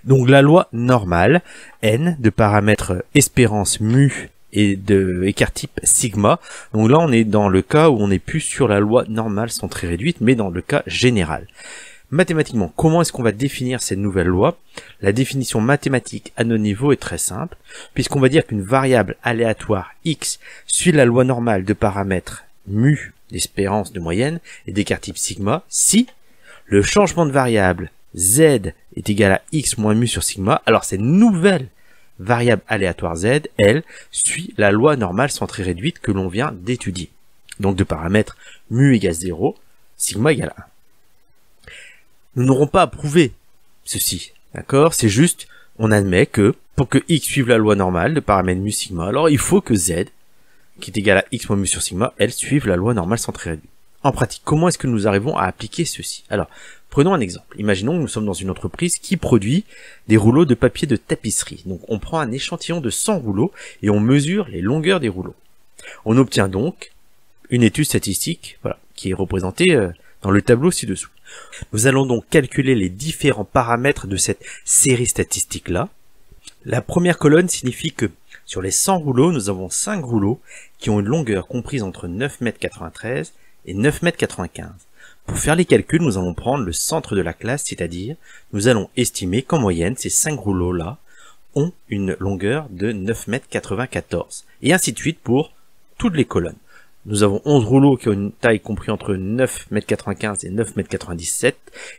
Donc la loi normale, n, de paramètres espérance mu et de écart type sigma. Donc là on est dans le cas où on n'est plus sur la loi normale centrée réduite, mais dans le cas général. Mathématiquement, comment est-ce qu'on va définir cette nouvelle loi? La définition mathématique à notre niveau est très simple, puisqu'on va dire qu'une variable aléatoire x suit la loi normale de paramètres mu, d'espérance de moyenne, et d'écart type sigma, si le changement de variable z est égal à x moins mu sur sigma, alors cette nouvelle variable aléatoire z, elle, suit la loi normale centrée réduite que l'on vient d'étudier. Donc de paramètres mu égale 0, sigma égale 1. Nous n'aurons pas à prouver ceci, d'accord? C'est juste, on admet que pour que x suive la loi normale de paramètre mu sigma, alors il faut que z, qui est égal à x moins mu sur sigma, elle suive la loi normale centrée réduite. En pratique, comment est-ce que nous arrivons à appliquer ceci? Alors, prenons un exemple. Imaginons que nous sommes dans une entreprise qui produit des rouleaux de papier de tapisserie. Donc on prend un échantillon de 100 rouleaux et on mesure les longueurs des rouleaux. On obtient donc une étude statistique, voilà, qui est représentée dans le tableau ci-dessous. Nous allons donc calculer les différents paramètres de cette série statistique-là. La première colonne signifie que sur les 100 rouleaux, nous avons 5 rouleaux qui ont une longueur comprise entre 9,93 m et 9,95 m. Pour faire les calculs, nous allons prendre le centre de la classe, c'est-à-dire nous allons estimer qu'en moyenne, ces 5 rouleaux-là ont une longueur de 9,94 m. Et ainsi de suite pour toutes les colonnes. Nous avons 11 rouleaux qui ont une taille comprise entre 9,95 m et 9,97 m.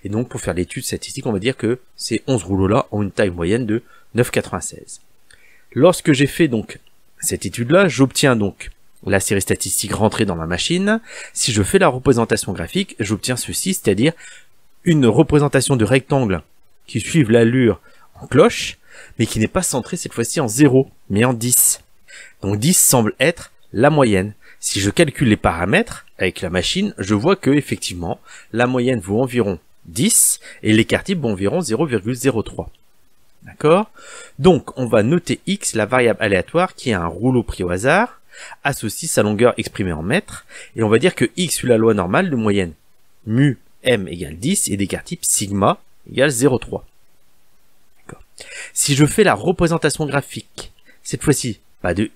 Et donc, pour faire l'étude statistique, on va dire que ces 11 rouleaux-là ont une taille moyenne de 9,96 m. Lorsque j'ai fait donc cette étude-là, j'obtiens donc la série statistique rentrée dans ma machine. Si je fais la représentation graphique, j'obtiens ceci, c'est-à-dire une représentation de rectangle qui suivent l'allure en cloche, mais qui n'est pas centrée cette fois-ci en 0, mais en 10. Donc 10 semble être la moyenne. Si je calcule les paramètres avec la machine, je vois que effectivement la moyenne vaut environ 10 et l'écart type vaut environ 0,03. D'accord? Donc on va noter x, la variable aléatoire qui est un rouleau pris au hasard, associe sa longueur exprimée en mètres, et on va dire que x suit la loi normale de moyenne mu m égale 10 et d'écart type sigma égale 0,3. Si je fais la représentation graphique, cette fois-ci pas de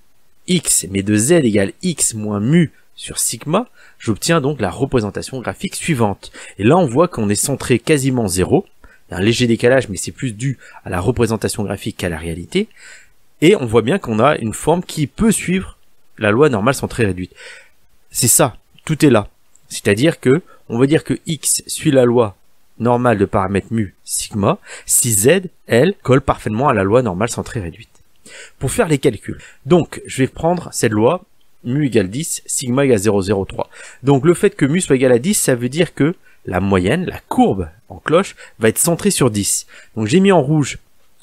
x mais de z égale x moins mu sur sigma, j'obtiens donc la représentation graphique suivante. Et là on voit qu'on est centré quasiment 0, il y a un léger décalage mais c'est plus dû à la représentation graphique qu'à la réalité, et on voit bien qu'on a une forme qui peut suivre la loi normale centrée réduite. C'est ça, tout est là. C'est-à-dire que, on va dire que x suit la loi normale de paramètre mu sigma, si z, elle, colle parfaitement à la loi normale centrée réduite. Pour faire les calculs, donc, je vais prendre cette loi, mu égale 10, sigma égale 0,03. Donc, le fait que mu soit égal à 10, ça veut dire que la moyenne, la courbe en cloche, va être centrée sur 10. Donc, j'ai mis en rouge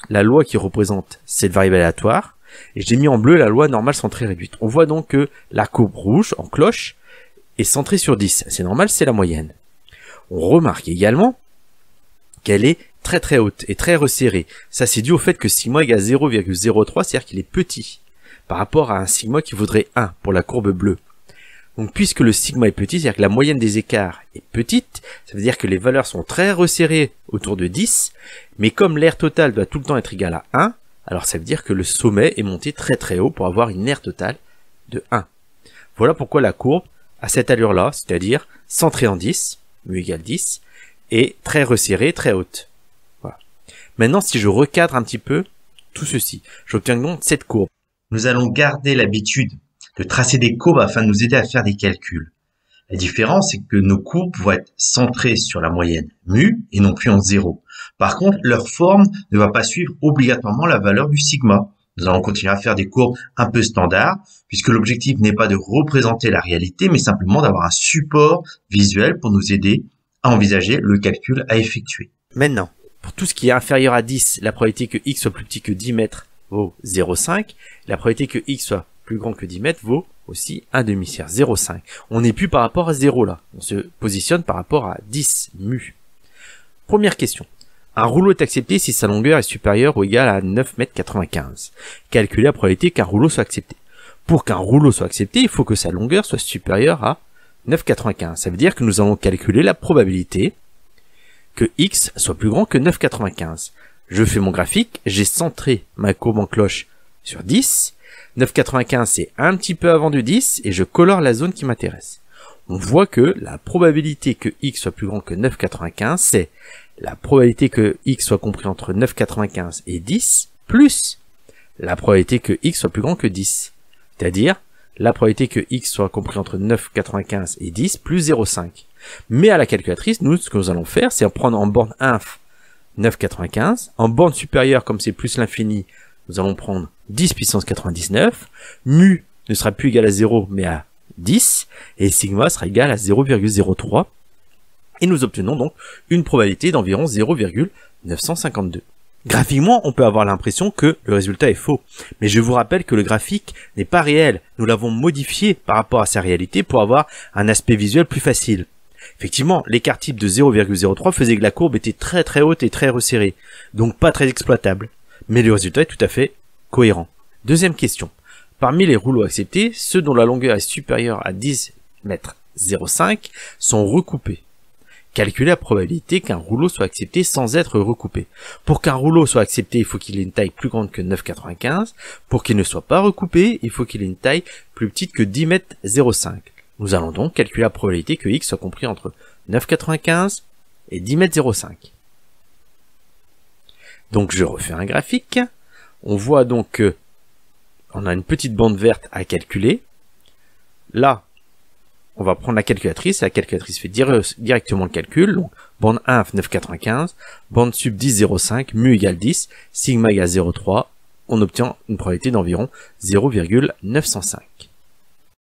la loi qui représente cette variable aléatoire, et j'ai mis en bleu la loi normale centrée réduite. On voit donc que la courbe rouge, en cloche, est centrée sur 10. C'est normal, c'est la moyenne. On remarque également qu'elle est très très haute et très resserrée. Ça, c'est dû au fait que sigma égale 0,03, c'est-à-dire qu'il est petit, par rapport à un sigma qui vaudrait 1 pour la courbe bleue. Donc, puisque le sigma est petit, c'est-à-dire que la moyenne des écarts est petite, ça veut dire que les valeurs sont très resserrées autour de 10, mais comme l'aire totale doit tout le temps être égale à 1, alors ça veut dire que le sommet est monté très très haut pour avoir une aire totale de 1. Voilà pourquoi la courbe a cette allure-là, c'est-à-dire centrée en 10, mu égale 10, et très resserrée, très haute. Voilà. Maintenant, si je recadre un petit peu tout ceci, j'obtiens donc cette courbe. Nous allons garder l'habitude de tracer des courbes afin de nous aider à faire des calculs. La différence, c'est que nos courbes vont être centrées sur la moyenne mu et non plus en 0. Par contre, leur forme ne va pas suivre obligatoirement la valeur du sigma. Nous allons continuer à faire des courbes un peu standards, puisque l'objectif n'est pas de représenter la réalité, mais simplement d'avoir un support visuel pour nous aider à envisager le calcul à effectuer. Maintenant, pour tout ce qui est inférieur à 10, la probabilité que x soit plus petit que 10 mètres vaut 0,5. La probabilité que x soit plus grand que 10 mètres vaut aussi un demi-tiers, 0,5. On n'est plus par rapport à 0 là, on se positionne par rapport à 10 mu. Première question. Un rouleau est accepté si sa longueur est supérieure ou égale à 9,95 m. Calculez la probabilité qu'un rouleau soit accepté. Pour qu'un rouleau soit accepté, il faut que sa longueur soit supérieure à 9,95 m. Ça veut dire que nous allons calculer la probabilité que x soit plus grand que 9,95 m. Je fais mon graphique, j'ai centré ma courbe en cloche sur 10. 9,95 c'est un petit peu avant du 10 et je colore la zone qui m'intéresse. On voit que la probabilité que x soit plus grand que 9,95 c'est la probabilité que x soit compris entre 9,95 et 10 plus la probabilité que x soit plus grand que 10. C'est-à-dire la probabilité que x soit compris entre 9,95 et 10 plus 0,5. Mais à la calculatrice, nous, ce que nous allons faire, c'est prendre en borne inf 9,95. En borne supérieure, comme c'est plus l'infini, nous allons prendre 10 puissance 99. Mu ne sera plus égal à 0, mais à 10. Et sigma sera égal à 0,03. Et nous obtenons donc une probabilité d'environ 0,952. Graphiquement, on peut avoir l'impression que le résultat est faux. Mais je vous rappelle que le graphique n'est pas réel. Nous l'avons modifié par rapport à sa réalité pour avoir un aspect visuel plus facile. Effectivement, l'écart type de 0,03 faisait que la courbe était très très haute et très resserrée. Donc pas très exploitable. Mais le résultat est tout à fait cohérent. Deuxième question. Parmi les rouleaux acceptés, ceux dont la longueur est supérieure à 10 mètres 0,5 sont recoupés. Calculer la probabilité qu'un rouleau soit accepté sans être recoupé. Pour qu'un rouleau soit accepté, il faut qu'il ait une taille plus grande que 9,95. Pour qu'il ne soit pas recoupé, il faut qu'il ait une taille plus petite que 10 mètres 0,5. Nous allons donc calculer la probabilité que x soit compris entre 9,95 et 10 mètres 0,5. Donc je refais un graphique. On voit donc que on a une petite bande verte à calculer. Là, on va prendre la calculatrice, et la calculatrice fait directement le calcul. Donc, bande inf 9,95, bande sub 10,05, mu égale 10, sigma égale 0,3. On obtient une probabilité d'environ 0,905.